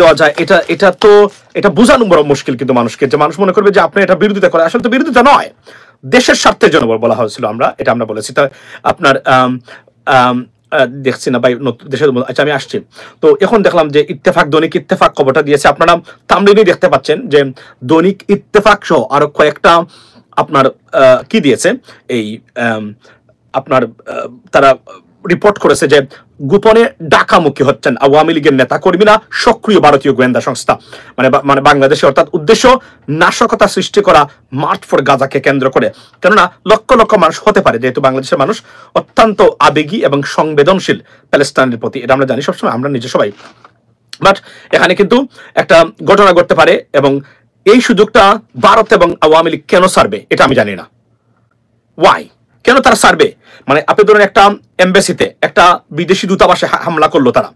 দেওয়া যায়, এটা তো এটা বোঝানো বড় মুশকিল কিন্তু মানুষকে, যে মানুষ মনে করবে যে আপনি এটা বিরোধিতা করে, আসলে তো বিরোধিতা নয়, দেশের স্বার্থের জন্য বলা হয়েছিল, আমরা বলেছি। তা আপনার দেখছি না ভাই দেশের, আচ্ছা আমি আসছি। তো এখন দেখলাম যে ইত্তেফাক, দৈনিক ইত্তেফাক খবরটা দিয়েছে, আপনারা থাম্বনেইলে দেখতে পাচ্ছেন যে দৈনিক ইত্তেফাক সহ আরো কয়েকটা আপনার কি দিয়েছে, এই আপনার তারা রিপোর্ট করেছে যে গোপনে ঢাকামুখী হচ্ছেন আওয়ামী লীগের নেতা কর্মীরা, সক্রিয় ভারতীয় গোয়েন্দা সংস্থা, মানে বাংলাদেশে, অর্থাৎ উদ্দেশ্য নাশকতা সৃষ্টি করা মার্চ ফর গাজাকে কেন্দ্র করে। কেননা লক্ষ লক্ষ মানুষ হতে পারে, যেহেতু বাংলাদেশের মানুষ অত্যন্ত আবেগী এবং সংবেদনশীল প্যালেস্টাইনের প্রতি, এটা আমরা জানি সবসময়, আমরা নিজে সবাই। বাট এখানে কিন্তু একটা ঘটনা ঘটতে পারে, এবং এই সুযোগটা ভারত এবং আওয়ামী লীগ কেন ছাড়বে এটা আমি জানি না। ওয়াই, কেন তারা ছাড়বে? মানে আপনি ধরুন একটা এমবেসিতে একটা বিদেশি দূতাবাসে হামলা করলো, তারা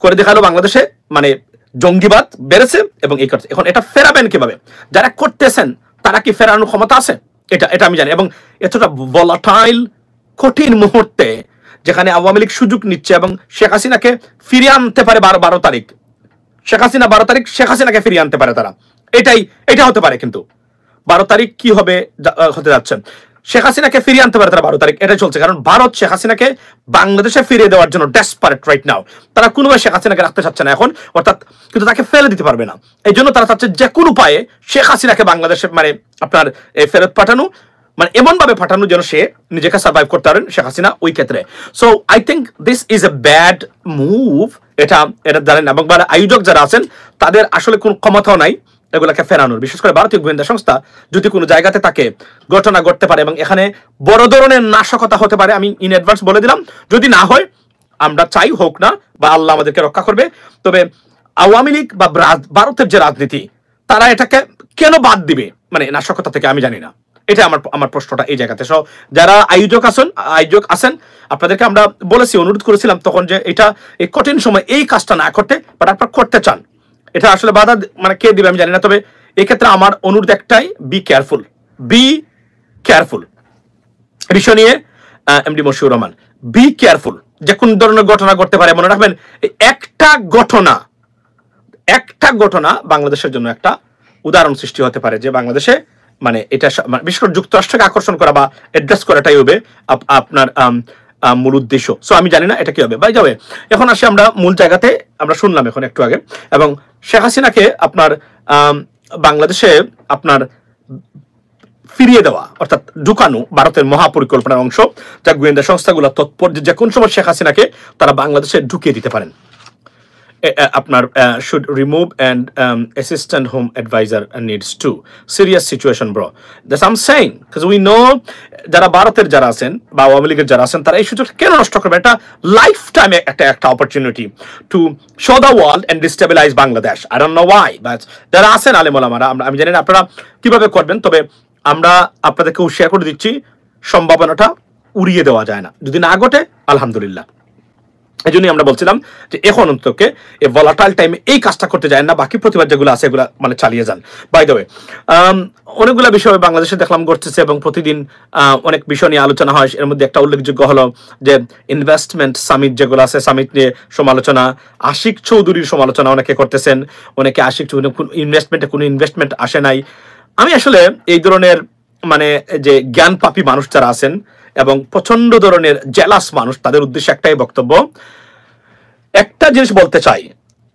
করে দেখালো বাংলাদেশে মানে জঙ্গিবাদ বেড়েছে এবং এই করছে। এখন এটা ফেরাবেন কিভাবে? যারা করতেছেন তারা কি ফেরানোর ক্ষমতা আছে? এটা আমি জানি। এবং এতটা ভলাটাইল কঠিন মুহূর্তে যেখানে আওয়ামী লীগ সুযোগ নিচ্ছে এবং শেখ হাসিনাকে ফিরিয়ে আনতে পারে 12 তারিখ, শেখ হাসিনাকে ফিরিয়ে আনতে পারে তারা, এটা হতে পারে। কিন্তু 12 তারিখ কি হবে হতে যাচ্ছে, শেখ হাসিনাকে ফিরিয়ে আনতে পারে তারা 12 তারিখ, এটাই চলছে। কারণ ভারত শেখ হাসিনাকে বাংলাদেশে ফিরিয়ে দেওয়ার জন্য ডেসপারেট রাইট নাও। তারা কোনোভাবে শেখ হাসিনাকে রাখতে চাচ্ছে না এখন, অর্থাৎ কিন্তু তাকে ফেলে দিতে পারবে না। এই জন্য তারা চাচ্ছে যে কোনো উপায়ে শেখ হাসিনাকে বাংলাদেশে মানে আপনার ফেরত পাঠানো, মানে এমন ভাবে পাঠানো যেন সে নিজেকে সার্ভাইভ করতে পারেন শেখ হাসিনা ওই ক্ষেত্রে। So I think this is a bad move. এটা জানেন, এবং আয়োজক যারা আছেন তাদের আসলে কোনো ক্ষমতাও নাই এগুলাকে ফেরানোর। বিশেষ করে ভারতীয় গোয়েন্দা সংস্থা যদি কোনো জায়গাতে তাকে ঘটনা ঘটতে পারে এবং এখানে বড় ধরনের নাশকতা হতে পারে, আমি ইন অ্যাডভান্স বলে দিলাম, যদি না হয় আমরা চাই হোক না, বা আল্লাহ আমাদেরকে রক্ষা করবে। তবে আওয়ামী লীগ বা ভারতের যে রাজনীতি, তারা এটাকে কেন বাদ দিবে মানে নাশকতা থেকে, আমি জানি না। এটা আমার প্রশ্নটা এই জায়গাতে। সো যারা আয়োজক আছেন আপনাদেরকে আমরা বলেছি, অনুরোধ করেছিলাম তখন, যে এটা এই কঠিন সময় এই কাজটা না করতে, বাট আপনারা করতে চান, এটা আসলে বাধা মানে কে দিবে আমি জানি না। তবে এক্ষেত্রে আমার অনুরোধ একটাই, বি কেয়ারফুল বিষয় নিয়ে। MD Moshiur Rahman, be careful, যে কোন ধরনের ঘটনা ঘটতে পারে। মনে রাখবেন একটা ঘটনা বাংলাদেশের জন্য একটা উদাহরণ সৃষ্টি হতে পারে, যে বাংলাদেশে মানে এটা বিশেষ করে যুক্তরাষ্ট্রকে আকর্ষণ করা বা অ্যাড্রেস করাটাই হবে আপনার মূল উদ্দেশ্য। সো আমি জানি না এটা কি হবে। বাই যাবে, এখন আসি আমরা মূল জায়গাতে। আমরা শুনলাম এখন একটু আগে, এবং শেখ হাসিনাকে আপনার বাংলাদেশে আপনার ফিরিয়ে দেওয়া অর্থাৎ ঢুকানো ভারতের মহাপরিকল্পনার অংশ, যা গোয়েন্দা সংস্থাগুলো তৎপর যে কোন সময় শেখ হাসিনাকে তারা বাংলাদেশে ঢুকিয়ে দিতে পারেন। আপনার should remove and assistant home advisor needs to serious situation bro, that's I'm saying, because we know যারা ভারতের যারা আছেন বা আওয়ামী লীগের যারা আছেন তারা এই সুযোগ কেন নষ্ট করবে? এটা লাইফ টাইম একটা opportunity to show the world and destabilise Bangladesh. I don't know why, but যারা আছেন আলেম ওলামারা, আমি জানি না আপনারা কিভাবে করবেন, তবে আমরা আপনাদেরকে শেয়ার করে দিচ্ছি, সম্ভাবনাটা উড়িয়ে দেওয়া যায় না। যদি না ঘটে আলহামদুলিল্লাহ। এই জন্যই আমরা বলছিলাম যে এখন অন্তত এই ভলাটাইল টাইমে এই কাজটা করতে যায় না, বাকি প্রতিবাদ যেগুলো আছে এগুলো মানে চালিয়ে যান। বাই দ্য ওয়ে, অনেকগুলো বিষয় বাংলাদেশে দেখলাম ঘটতেছে এবং প্রতিদিন অনেক বিষয় নিয়ে আলোচনা হয়। এর মধ্যে একটা উল্লেখযোগ্য হলো যে ইনভেস্টমেন্ট সামিট যেগুলো আছে, সামিট নিয়ে সমালোচনা, আশিক চৌধুরীর সমালোচনা অনেকে করতেছেন, অনেকে আশিক চৌধুরী কোনো ইনভেস্টমেন্ট আসে নাই। আমি আসলে এই ধরনের মানে যে জ্ঞান পাপী মানুষ যারা আছেন এবং প্রচন্ড ধরনের জেলাস মানুষ, তাদের উদ্দেশ্যে একটাই বক্তব্য, একটা জিনিস বলতে চাই,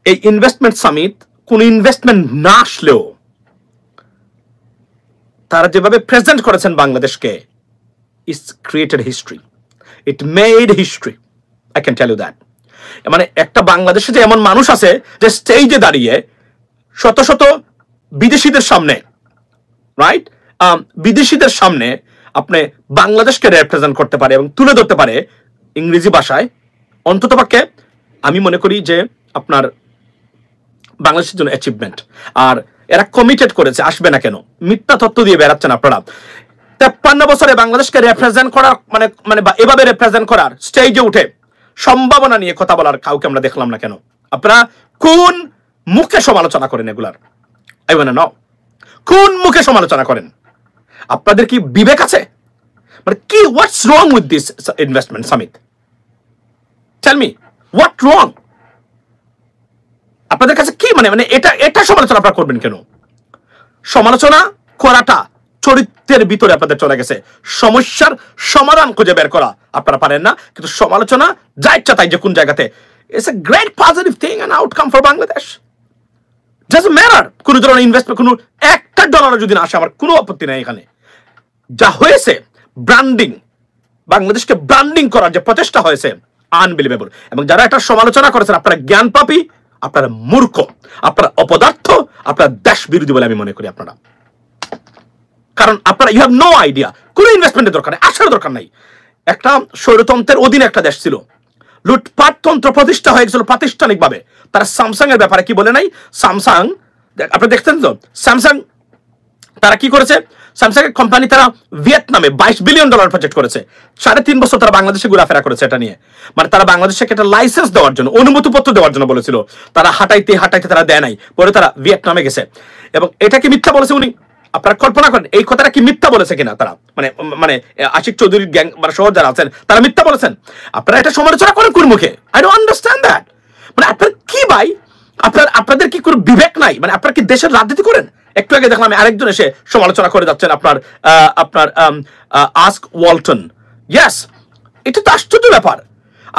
এই ইনভেস্টমেন্ট সামিট কোন ইনভেস্টমেন্ট না আসলেও তারা যেভাবে প্রেজেন্ট করেছেন বাংলাদেশকে, it's created history, it made history, I can tell you that. মানে একটা বাংলাদেশে যে এমন মানুষ আছে যে স্টেজে দাঁড়িয়ে শত শত বিদেশিদের সামনে, রাইট, বিদেশিদের সামনে আপনি বাংলাদেশকে রিপ্রেজেন্ট করতে পারে এবং তুলে ধরতে পারে ইংরেজি ভাষায়, অন্ততপক্ষে আমি মনে করি যে আপনার বাংলাদেশের জন্য অ্যাচিভমেন্ট। আর এরা কমিটেড করেছে, আসবে না কেন? মিথ্যা তথ্য দিয়ে বেড়াচ্ছেন আপনারা। 53 বছরে বাংলাদেশকে রিপ্রেজেন্ট করার মানে এভাবে রিপ্রেজেন্ট করার স্টেজে উঠে সম্ভাবনা নিয়ে কথা বলার কাউকে আমরা দেখলাম না কেন? আপনারা কোন মুখে সমালোচনা করেন এগুলার? আই ওয়ান্ট টু নো, কোন মুখে সমালোচনা করেন? আপনাদের কি বিবেক আছে? মানে কি, what's wrong with this investment summit? Tell me what wrong? আপনাদের কাছে কি মানে মানে এটা সমালোচনা আপনারা করবেন কেন? সমালোচনা করাটা চরিত্রের ভিতরে আপনাদের চলে গেছে। সমস্যার সমাধান খুঁজে বের করা আপনারা পারেন না, কিন্তু সমালোচনা যা ইচ্ছা তাই যে কোন জায়গাতে, it's a great positive thing and outcome for Bangladesh. Doesn't matter কোন ধরনের ইনভেস্টমেন্ট, কোনো একটা ডলারও যদি না আসে আমার কোনো আপত্তি নেই। এখানে যা হয়েছে ব্র্যান্ডিং, বাংলাদেশকে ব্র্যান্ডিং করার যে প্রচেষ্টা হয়েছে আনবিলিভেবল। এবং যারা একটা সমালোচনা করেছেন আপনারা জ্ঞান পাপী, আপনারা মূর্খ, আপনারা অপদার্থ, আপনারা দেশ বিরোধী বলে আমি মনে করি আপনারা। কারণ আপনারা ইউ হ্যাভ নো আইডিয়া, কোনো ইনভেস্টমেন্টের দরকার নেই, আসার দরকার নাই। একটা স্বৈরতন্ত্রের অধীনে একটা দেশ ছিল, লুটপাট তন্ত্র প্রতিষ্ঠা হয়ে গেছিল প্রাতিষ্ঠানিকভাবে। তারা স্যামসাং এর ব্যাপারে কি বলে নাই? স্যামসাং আপনি দেখছেন তো, স্যামসাং তারা কি করেছে? স্যামসাং এর কোম্পানি তারা ভিয়েতনামে $22 বিলিয়ন প্রজেক্ট করেছে। 3.5 বছর তারা বাংলাদেশে ঘোরাফেরা করেছে এটা নিয়ে। মানে তারা বাংলাদেশকে একটা লাইসেন্স দেওয়ার জন্য, অনুমতিপত্র দেওয়ার জন্য বলেছিল, তারা হাঁটাইতে হাঁটাইতে তারা দেয় নাই, পরে তারা ভিয়েতনামে গেছে। এবং এটা কি মিথ্যা বলেছে উনি? আপনারা কল্পনা করেন এই কথাটা কি মিথ্যা বলেছে কিনা তারা? মানে মানে আশিক চৌধুরীর গ্যাং মানে সহ যারা আছেন তারা মিথ্যা বলেছেন? আপনারা এটা সমালোচনা করেন কোন মুখে? I don't understand that. মানে আপনার কি ভাই, আপনাদের কি কোনো বিবেক নাই? মানে আপনারা কি দেশের রাজনীতি করেন? একটু আগে দেখলাম আরেকজন এসে সমালোচনা করে যাচ্ছেন আপনার আস্ক ওয়ালটন। ইয়েস, এটা তো আশ্চর্য ব্যাপার।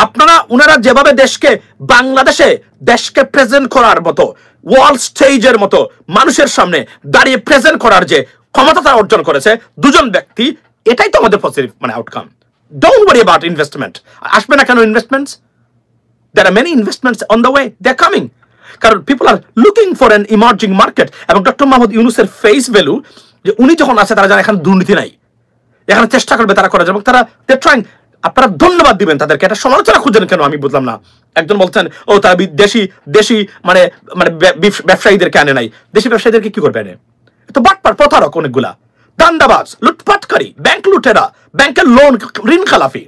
আপনারা ওনারা যেভাবে দেশকে, বাংলাদেশে দেশকে প্রেজেন্ট করার মতো, ওয়ার্ল্ড স্টেজের মতো মানুষের সামনে দাঁড়িয়ে প্রেজেন্ট করার যে ক্ষমতা তারা অর্জন করেছে দুজন ব্যক্তি, এটাই তো আমাদের পজিটিভ মানে outcome. Don't worry about investment. আসবে না কেন investments? There are many investments on the way. They're coming. কারণ people are looking for an emerging market. এবং ডক্টর মোহাম্মদ ইউনূসের ফেস ভ্যালু, যে উনি যখন আছে তারা জানে এখানে দুর্নীতি নাই, এখানে চেষ্টা করবে তারা করা যাবে, এবং তারা they're trying। আপনারা ধন্যবাদ দিবেন তাদেরকে। এটা সমালোচনা খুঁজছেন কেন আমি বুঝলাম না। একজন বলছেন ও তারা দেশি মানে মানে ব্যবসায়ীদেরকে আনে নাই। দেশি ব্যবসায়ীদেরকে কি করবে এনে? তো বাটপার, প্রতারক অনেকগুলা, দান্দাবাজ, লুটপাটকারী, ব্যাংক লুটেরা, ব্যাংকের লোন, ঋণ খেলাফি।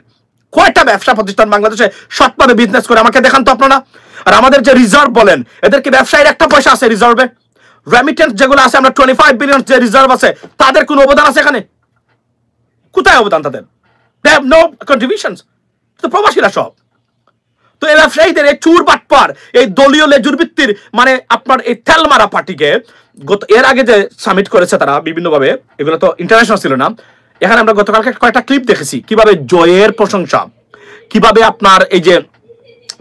কয়টা ব্যবসা প্রতিষ্ঠান বাংলাদেশে সৎভাবে বিজনেস করে আমাকে দেখান তো আপনারা। আর আমাদের যে রিজার্ভ বলেন, এদেরকে ব্যবসায়ীর একটা পয়সা আছে রিজার্ভে? রেমিটেন্স যেগুলো আছে, আমরা 25 বিলিয়ন যে রিজার্ভ আছে, তাদের কোনো অবদান আছে এখানে? কোথায় অবদান তাদের? They have no contributions. তো প্রবাসীরা সব। তো এই ব্যবসায়ীদের এই চুর বাটপার, এই দলীয় লেজুর ভিত্তির মানে আপনার এই তেলমারা পার্টিকে এর আগে যে সামিট করেছে তারা বিভিন্নভাবে, এগুলো তো ইন্টারন্যাশনাল ছিল না। এখানে আমরা গতকালকে কয়েকটা ক্লিপ দেখেছি কিভাবে জয়ের প্রশংসা, কিভাবে আপনার এই যে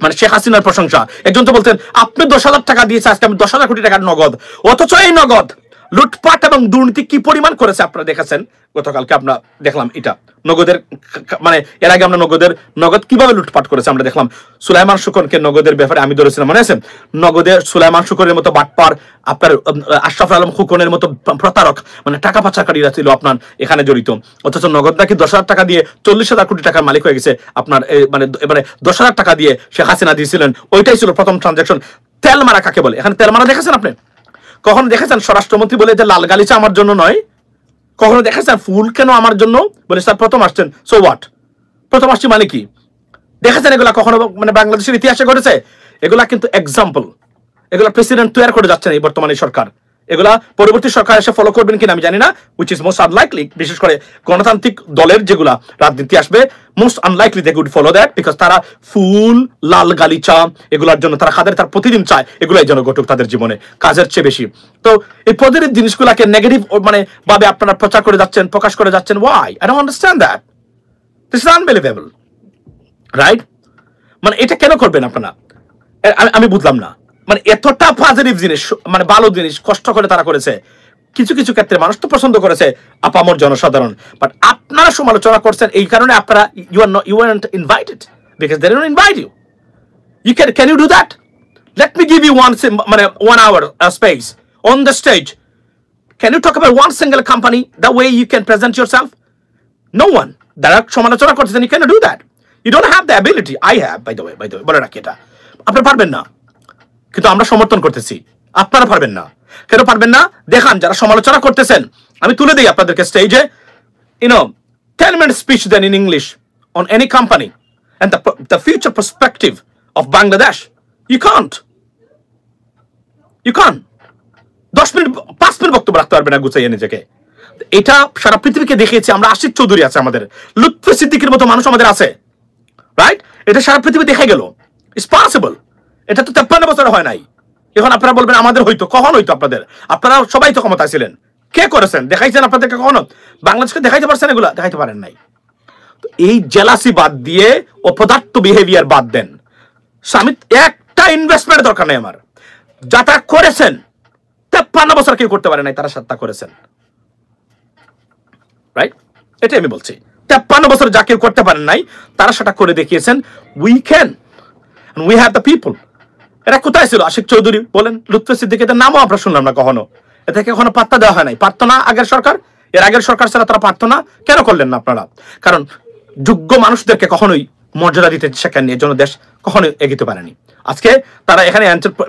মানে শেখ হাসিনার প্রশংসা। একজন তো বলতেন আপনি 10,000 টাকা দিয়েছে, আজকে আমি 10,000 কোটি টাকার নগদ। অথচ এই নগদ লুটপাট এবং দুর্নীতি কি পরিমাণ করেছে আপনারা দেখেছেন গতকালকে। আমরা দেখলাম এটা নগদের মানে এর আগে আমরা নগদ কিভাবে লুটপাট করেছে আমরা দেখলাম। সুলাইমান শুকনকে নগদের ব্যাপারে আমি ধরেছিলাম, মনে আছে? নগদের সুলাইমান শুকনের মতো বাটপার, আপনার আশরাফ আলম খুকনের মতো প্রতারক, মানে টাকা পাচারকারীরা ছিল আপনার এখানে জড়িত। অথচ নগদ নাকি 10,000 টাকা দিয়ে 40,000 কোটি টাকার মালিক হয়ে গেছে আপনার। মানে এবারে 10,000 টাকা দিয়ে শেখ হাসিনা দিয়েছিলেন, ওইটাই ছিল প্রথম ট্রানজাকশন। তেলমারা কাকে বলে? এখানে তেলমারা দেখেছেন আপনি? কখনো দেখেছেন স্বরাষ্ট্রমন্ত্রী বলে যে লাল গালিচা আমার জন্য নয়? কখনো দেখেছেন ফুল কেন আমার জন্য বলে? স্যার প্রথম আসছেন, সো হোয়াট? প্রথম আসছি মানে কি? দেখেছেন এগুলা কখনো মানে বাংলাদেশের ইতিহাসে ঘটেছে? এগুলা কিন্তু এক্সাম্পল। এগুলা প্রেসিডেন্ট তৈরি করে যাচ্ছেন এই বর্তমানে সরকার। এগুলা পরবর্তী সরকার এসে ফলো করবেন কিনা আমি জানি না, উইচ ইজ মোস্ট আনলাইকলি। বিশেষ করে গণতান্ত্রিক দলের যেগুলা রাজনীতি আসবে, most unlikely they would follow that, because তারা ফুল, লাল গালিচা এগুলার জন্য তারা তার প্রতিদিন চায় এগুলাই যেন ঘটুক তাদের জীবনে, কাজের চেয়ে বেশি। তো এই পজিটিভ জিনিসগুলাকে নেগেটিভ মানে ভাবে আপনারা প্রচার করে যাচ্ছেন, প্রকাশ করে যাচ্ছেন। Why? I don't understand that. This is unbelievable, right? মানে এটা কেন করবেন আপনারা? আমি বুঝলাম না। মানে এতটা পজিটিভ জিনিস, মানে ভালো জিনিস কষ্ট করে তারা করেছে। কিছু কিছু ক্ষেত্রে মানুষ তো পছন্দ করেছে, আপামর জনসাধারণ। বাট আপনারা সমালোচনা করছেন এই কারণে আপনারা you weren't invited because they didn't invite you. Can you do that? Let me give you মানে 1 hour space on the stage. Can you talk about one single company the way you can present yourself? No one. যারা সমালোচনা করছেন, you cannot do that. You don't have the ability. I have, by the way বলে রাখি এটা। আপনারা পারবেন না, কিন্তু আমরা সমর্থন করতেছি। আপনারা পারবেন না। কেন পারবেন না? দেখান যারা সমালোচনা করতেছেন। আমি তুলে দিই আপনাদেরকে স্টেজে, 10-minute speech then in English on any company and the future perspective of Bangladesh. You can't 10 minute 5 minute বক্তব্য রাখতে পারবে না গুছাইয়ে নিজেকে। এটা সারা পৃথিবীকে দেখিয়েছে আমরা। আশিক চৌধুরী আছে আমাদের, লুৎফি সিদ্দিকীর মতো মানুষ আমাদের আছে, রাইট? এটা সারা পৃথিবী দেখে গেল। It's possible. এটা তো 53 বছর হয় নাই। এখন আপনারা বলবেন আমাদের হইতো, কখন হইতো আপনাদের? আপনারা সবাই তো ক্ষমতায় ছিলেন, কে করেছেন? দেখাইছেন আপনাদেরকে কখনো? বাংলাদেশকে দেখাইতে পারছেন? এগুলা দেখাইতে পারেন নাই। এই জেলাসি বাদ দিয়ে অপদার্থ বিহেভিয়ার বাদ দেন। স্বামী একটা ইনভেস্টমেন্ট দরকার নেই আমার। যাতা করেছেন 53 বছর কেউ করতে পারে নাই, তারা 7টা করেছেন, রাইট? এটাই আমি বলছি। 53 বছর যা কেউ করতে পারেন নাই, তারা সেটা করে দেখিয়েছেন। We can, we have the people. এরা কোথায় ছিল? আশিক চৌধুরী বলেন, লুৎফর সিদ্দিকীর নামও আমরা শুনলাম না কখনো। এটাকে কখনো পাত্তা দেওয়া হয় নাই। পারত না আগের সরকার, এর আগের সরকার ছাড়া তারা পারত না। কেন করলেন না আপনারা? কারণ যোগ্য মানুষদেরকে কখনোই মর্যাদা দিতে শেখেননি, এর জন্য দেশ কখনোই এগিতে পারেনি। আজকে তারা এখানে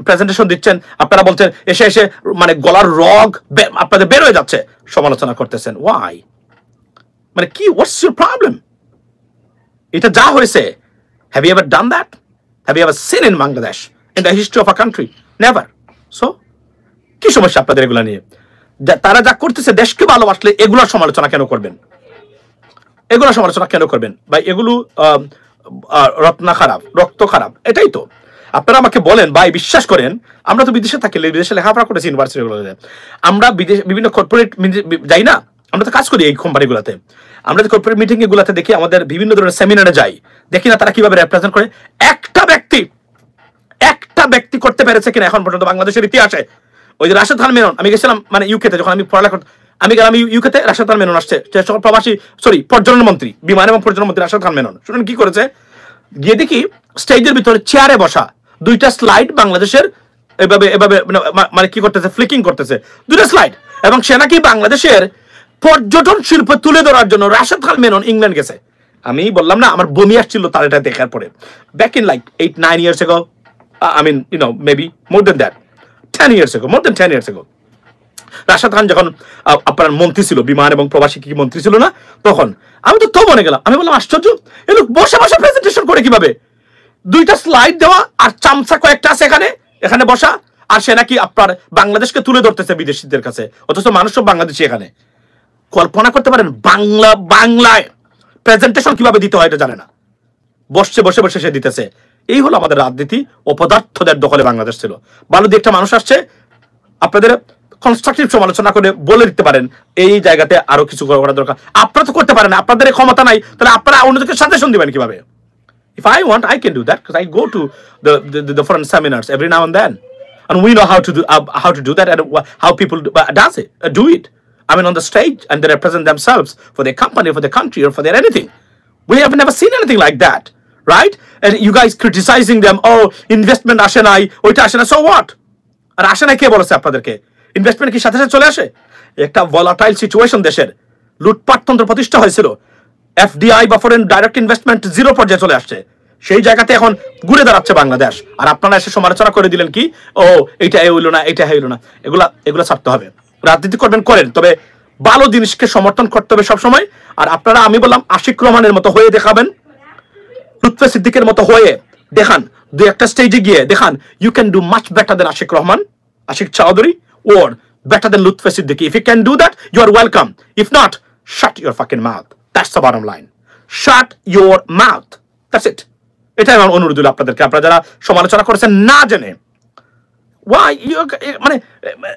প্রেজেন্টেশন দিচ্ছেন, আপনারা বলছেন এসে এসে মানে গলার রগ আপনাদের বের হয়ে যাচ্ছে, সমালোচনা করতেছেন। ওয়াই? মানে কি, হোয়াটস ইউর প্রবলেম? এটা যা হয়েছে, have you ever done that? Have you ever seen in Bangladesh in the history of a country? Never. So কি সমস্যা আপনাদের এগুলা নিয়ে? তারা যা করতেছে, দেশকে ভালোবাসলে এগুলোর সমালোচনা কেন করবেন? এগুলোর সমালোচনা কেন করবেন ভাই? এগুলো রত্না খারাপ, রক্ত খারাপ, এটাই তো। আপনারা আমাকে বলেন ভাই, বিশ্বাস করেন, আমরা তো বিদেশে থাকি, বিদেশে লেখাপড়া করেছি ইউনিভার্সিটিগুলোতে, আমরা বিভিন্ন কর্পোরেট যাই না, আমরা তো কাজ করি এই কোম্পানিগুলোতে, আমরা তো কর্পোরেট মিটিং এগুলোতে দেখি, আমাদের বিভিন্ন ধরনের সেমিনারে যাই, দেখি না তারা কিভাবে রিপ্রেজেন্ট করে। একটা ব্যক্তি করতে পেরেছে কিনা এখন পর্যন্ত বাংলাদেশের ইতিহাসে? ওই যে রাশেদ খান মেনন, আমি গেছিলাম মানে ইউকেতে, যখন আমি পড়ালেখা আমি গেলাম ইউকেতে, রাশেদ খান মেনন আসছে, প্রবাসী পর্যটন মন্ত্রী, বিমান এবং পর্যটন মন্ত্রী রাশেদ খান মেনন। শুনুন কি করেছে, গিয়ে দেখি স্টেজের ভিতরে চেয়ারে বসা 2টা স্লাইড বাংলাদেশের এভাবে এভাবে মানে কি করতেছে, ফ্লিকিং করতেছে 2টা স্লাইড, এবং সে নাকি বাংলাদেশের পর্যটন শিল্প তুলে ধরার জন্য রাশেদ খান মেনন ইংল্যান্ড গেছে। আমি বললাম না, আমার বমি আসছিল তার এটা দেখার পরে। Back in like 8-9 years ago, I mean, you know, maybe more than that, 10 years ago, more than 10 years ago, Rashed Khan যখন আপনার মন্ত্রী ছিল, বিমান এবং প্রবাসী কি মন্ত্রী ছিল না, তখন আমি তো মনে গেলাম, আমি বললাম আশ্চর্য, এ লোক বসে বসে প্রেজেন্টেশন করে কিভাবে? 2টা স্লাইড দেওয়া আর চামচা কয়েকটা আছে এখানে বসা, আর সে নাকি আপনার বাংলাদেশকে তুলে ধরতেছে বিদেশিদের কাছে, অথচ মানুষ সব বাংলাদেশি এখানে। কল্পনা করতে পারেন বাংলায় প্রেজেন্টেশন কিভাবে দিতে হয় এটা জানে না, বসে বসে বসে সে দিতেছে। এই হলো আমাদের রাজনীতি। অপদার্থদের দখলে বাংলাদেশ ছিল। ভালো দিয়ে একটা মানুষ আসছে, আপনাদের কনস্ট্রাকটিভ সমালোচনা করে বলে দিতে পারেন এই জায়গাতে আরো কিছু করা দরকার। আপনারা তো করতে পারেন না, আপনাদের ক্ষমতা নাই, তাহলে আপনারা অন্যদেরকে সাজেশন দিবেন কিভাবে? If I want, I can do that, because I go to the foreign seminars every now and then, and we know how to do that, and how people do it. I mean, on the stage, and they represent themselves for their company, for their country, or for their anything. We have never seen anything like that, right? And you guys criticizing them, oh, investment আসে নাই, ওইটা আসে না, so what? আর আসে নাই কে বলেছে আপনাদেরকে? Investment কি সাথে সাথে চলে আসে? একটা ভলাটাইল সিচুয়েশন, দেশের লুটপাটতন্ত্র প্রতিষ্ঠা হয়েছিল, এফডিআই বা ফরেন ডাইরেক্ট ইনভেস্টমেন্ট 0 পর্যায়ে চলে আসছে, সেই জায়গাতে এখন ঘুরে দাঁড়াচ্ছে বাংলাদেশ। আর আপনারা এসে সমালোচনা করে দিলেন কি, ও এইটা হইলো না, এইটা হইলো না। এগুলা ছাড়তে হবে। রাজনীতি করবেন করেন, তবে ভালো জিনিসকে সমর্থন করতে হবে সবসময়। আর আপনারা, আমি বললাম, আশিক রহমানের মতো হয়ে দেখাবেন, লুৎফর সিদ্দিকের মতো হয়ে দেখান, 2-1টা স্টেজে গিয়ে দেখান, you can do much better than Ashiq Rahman, Ashiq Chowdhury, or better than Lutfur Siddiqui. If you can do that, you are welcome. If not, shut your fucking mouth. That's the bottom line. Shut your mouth. That's it. এটাই আমার অনুরোধ হলো আপনাদেরকে, আপনারা যারা সমালোচনা করেছেন না জেনে। Why?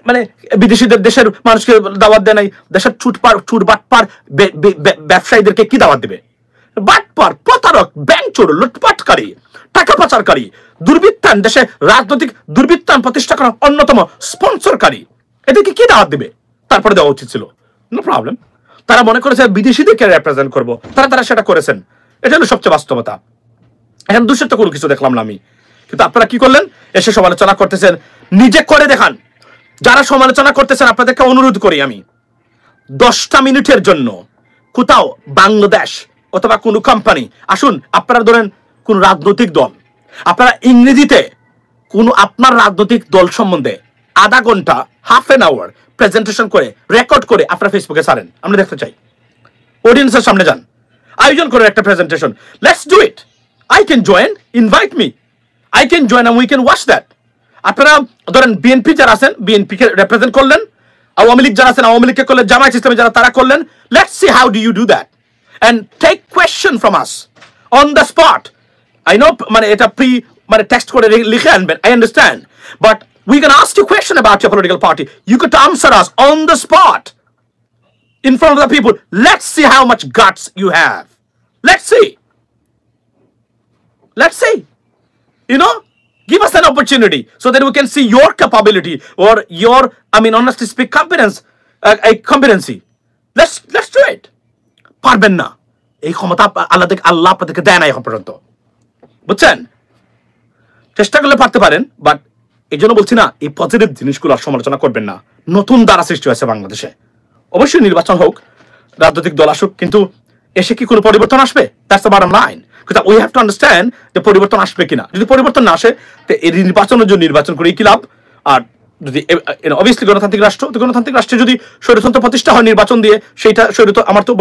মানে বিদেশিদের দেশের মানুষকে দাওয়াত দেয় নাই, দেশের চুটবাটপার ব্যবসায়ীদেরকে কি দাওয়াত দেবে? বাটপার, প্রতারক, ব্যাংক চোর, লুটপাটকারী, টাকা পাচারকারী, দুর্বৃত্তান, দেশে রাজনৈতিক দুর্বৃত্তান প্রতিষ্ঠা করার অন্যতম স্পন্সরকারী, এদেরকে কি দাওয়াত দিবে? তারপরে দেওয়া উচিত ছিল। No problem. তারা মনে করেছে বিদেশিদেরকে রিপ্রেজেন্ট করবো, তারা সেটা করেছেন। এটা হলো সবচেয়ে বাস্তবতা। এখন দূষিত কোনো কিছু দেখলাম না আমি, কিন্তু আপনারা কি করলেন? এসে সমালোচনা করতেছেন। নিজে করে দেখান। যারা সমালোচনা করতেছেন, আপনাদেরকে অনুরোধ করি আমি, 10টা মিনিটের জন্য কোথাও বাংলাদেশ অথবা কোনো কোম্পানি, আসুন, আপনারা ধরেন কোন রাজনৈতিক দল, আপনারা ইংরেজিতে কোনো আপনার রাজনৈতিক দল সম্বন্ধে আধা ঘন্টা, হাফ এন আওয়ার প্রেজেন্টেশন করে, রেকর্ড করে আপনারা ফেসবুকে ছাড়েন, আমরা দেখতে চাই। অডিয়েন্সের সামনে যান, আয়োজন করেন একটা presentation. Let's do it. I can join, invite me. I can join and we can watch that. আপনারা ধরেন বিএনপি যারা আছেন, বিএনপি কে রিপ্রেজেন্ট করলেন, আওয়ামী লীগ যারা আছেন, আওয়ামী লীগকে করলেন, জামায়াত ইসলামী যারা, তারা করলেন। Let's see how do you do that, and take question from us on the spot. I know মানে এটা মানে টেক্সট করে লিখে আনবেন, I understand, but We can ask you a question about your political party. You could answer us on the spot in front of the people. Let's see how much guts you have. Let's see. Let's see. You know, give us an opportunity so that we can see your capability or your, honestly speak, competency. Let's do it. পারবেন না, এই ক্ষমতা আল্লাহ আপনাদেরকে দেয় না এখন পর্যন্ত, বুঝছেন? চেষ্টা করলে পারতে পারেন, বাট এই জন্য বলছি না, এই পজিটিভ জিনিসগুলো সমালোচনা করবেন না। নতুন দ্বারা সৃষ্টি হয়েছে বাংলাদেশে, অবশ্যই নির্বাচন হোক, রাজনৈতিক দল আসুক, কিন্তু এসে কি কোনো পরিবর্তন আসবে? That's the bottom line. কিন্তু উই হ্যাভ টু আন্ডারস্ট্যান্ড যে পরিবর্তন আসবে কিনা। যদি পরিবর্তন না আসে, তো এই নির্বাচনের জন্য নির্বাচন করে কি লাভ? আর যদি অবভিয়াসলি গণতান্ত্রিক রাষ্ট্র, তো গণতান্ত্রিক রাষ্ট্রে যদি স্বৈরতন্ত্র প্রতিষ্ঠা হয় নির্বাচন দিয়ে, সেইটা আমার তো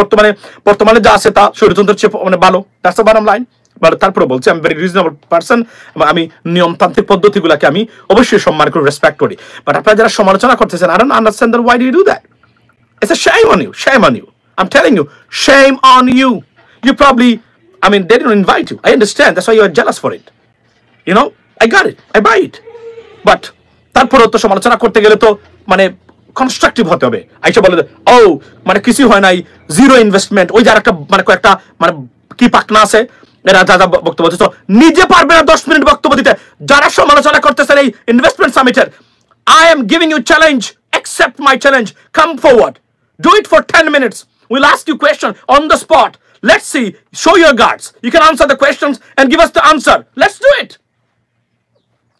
বর্তমানে যা আছে তা স্বৈরতন্ত্রের চেয়ে ভালো। That's the bottom line. তারপরে বলছি, আমি ভেরি রিজনেবল পার্সন, আমি নিয়মতান্ত্রিক পদ্ধতিগুলোকে আমি অবশ্যই সম্মান করি, রেসপেক্ট করি। বাট আপনারা যারা সমালোচনা করতেছেন, I don't understand that, why do you do that? It's a shame on you. Shame on you. I'm telling you, shame on you. You probably, they didn't invite you. I understand. That's why you are jealous for it. You know, I got it. I buy it. But তারপরেও তো সমালোচনা করতে গেলে তো constructive হতে হবে। আইসা বলে কিছু হয় নাই, জিরো ইনভেস্টমেন্ট, ওই যার একটা কয়েকটা কি পাকনা আছে, এরা যা বক্তব্য দিচ্ছে, নিজে পারবে না 10 মিনিট বক্তব্য দিতে। যারা সমালোচনা করতেছেন এই investment সামিটের, I am giving you challenge. Accept my challenge. Come forward. Do it for 10 minutes. We'll ask you question on the spot. Let's see. Show your guards. You can answer the questions and give us the answer. Let's do it.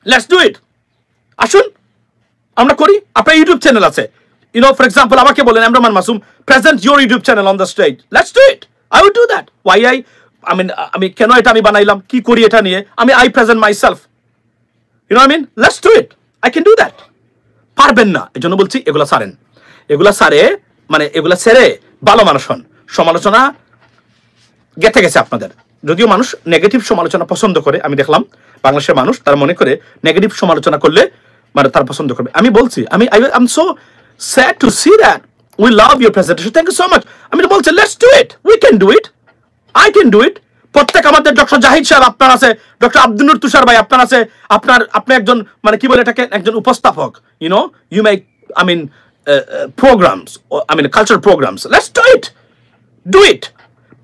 Let's do it. Ashun, আমরা করি। আপনার YouTube channel আছে, for example, আমাকে বলেন, আমরমান Masum, present your YouTube channel on the stage. Let's do it. I will do that. Why আমি কেন এটা আমি বানাইলাম, কি করি এটা নিয়ে, I present myself. You know what I mean? Let's do it. I can do that. পারবেন না, এই জন্য বলছি এগুলা সারেন। এগুলা ছেড়ে ভালো মানুষ হন। সমালোচনা গেঁথে গেছে আপনাদের। যদিও মানুষ নেগেটিভ সমালোচনা পছন্দ করে, আমি দেখলাম বাংলাদেশের মানুষ, তারা মনে করে নেগেটিভ সমালোচনা করলে তারা পছন্দ করবে। আমি বলছি, I'm so sad to see that. We love your presentation. Thank you so much. বলছি, let's do it. We can do it. I can do it. প্রত্যেক আমাদের ডক্টর জাহিদ সাহেব আপনার আছে, ডক্টর আব্দুল নূর তুষার ভাই আপনার আছে, আপনি একজন কি বলে এটাকে, একজন উপস্থাপক। You make programs, cultural programs. Let's do it. Do it.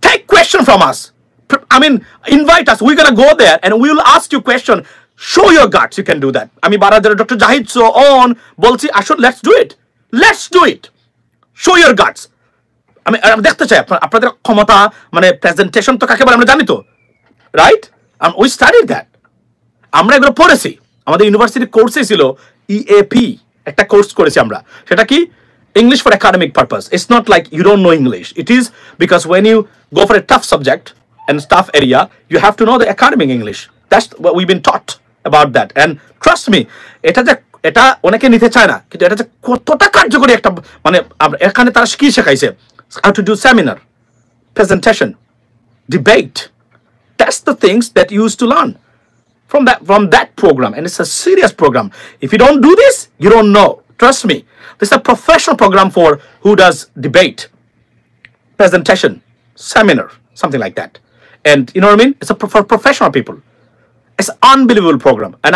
Take question from us. Invite us. We're gonna go there and we will ask you question. Show your guts. You can do that. বারাদার doctor Zahid so on বলছি, আসুন, let's do it. Let's do it. Show your guts. আমি দেখতে চাই আপনাদের ক্ষমতা, presentation তো কাকে বলে আমরা জানি তো, রাইট? We studied that. আমরা এগুলো পড়েছি, আমাদের ইউনিভার্সিটি কোর্সে ছিল EAP, একটা কোর্স করেছি আমরা। সেটা কি? English for academic purpose. It's not like you don't know English. It is because when you go for a tough subject and tough area, you have to know the academic English. That's what we've been taught about that. And trust me, এটা অনেকে নিতে চায় না, কিন্তু এটা যে কতটা কার্যকরী একটা, এখানে তারা কি শেখাইছে, how to do seminar, presentation, debate. That's the things that you used to learn from that program, and it's a serious program. If you don't do this, you don't know. Trust me, this is a professional program for who does debate, presentation, seminar, something like that. And you know what I mean? It's for professional people. It's an unbelievable program. And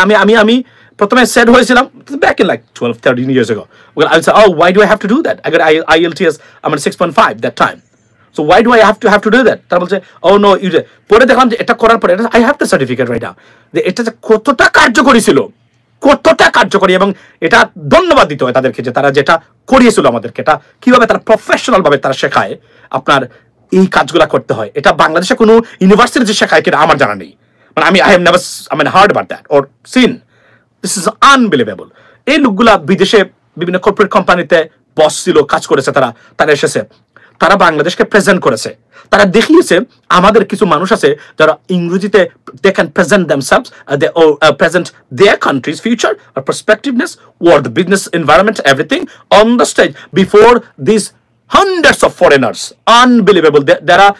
আমি প্রথমে set হয়েছিলাম back in like 12-13 years ago. Well, I would say, oh, why do I have to do that? I got IELTS, 6.5 that time. So why do I have to do that? তারা বলছে, oh no, পরে দেখলাম যে এটা করার পরে I have the certificate right now. এটা যে কতটা কার্যকরী ছিল, কতটা কার্যকরী, এবং এটা ধন্যবাদ দিতে হয় তাদেরকে যে তারা যেটা করিয়েছিল আমাদেরকে, এটা কিভাবে তারা প্রফেশনাল ভাবে তারা শেখায় আপনার এই কাজগুলা করতে হয়। এটা বাংলাদেশে কোনো ইউনিভার্সিটি যে শেখায় কিনা আমার জানা নেই। I have never heard about that or seen. This is unbelievable. এই লোকগুলা বিদেশে বিভিন্ন কর্পোরেট কোম্পানিতে বস ছিল, কাজ করেছে, তারা এসেছে, তারা বাংলাদেশকে প্রেজেন্ট করেছে, তারা দেখিয়েছে আমাদের কিছু মানুষ আছে যারা ইংরেজিতে they can present themselves, or present their country's future or perspectiveness or the business environment, everything on the stage before these hundreds of foreigners. Unbelievable. There are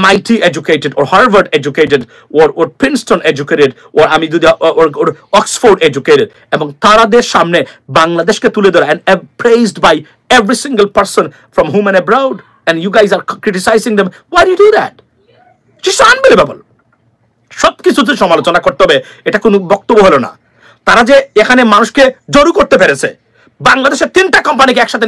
MIT educated or Harvard educated or Princeton educated or Oxford educated, এবং তারাদের সামনে বাংলাদেশকে তুলে ধরে and praised by every single person from home and abroad, and you guys are criticizing them. Why do you do that? It's just unbelievable. সবকিছুতে সমালোচনা করতে হবে, এটা কোনো বক্তব্য হলো না। তারা যে এখানে মানুষকে জড়ো করতে পেরেছে, বাংলাদেশের 3টা কোম্পানিকে একসাথে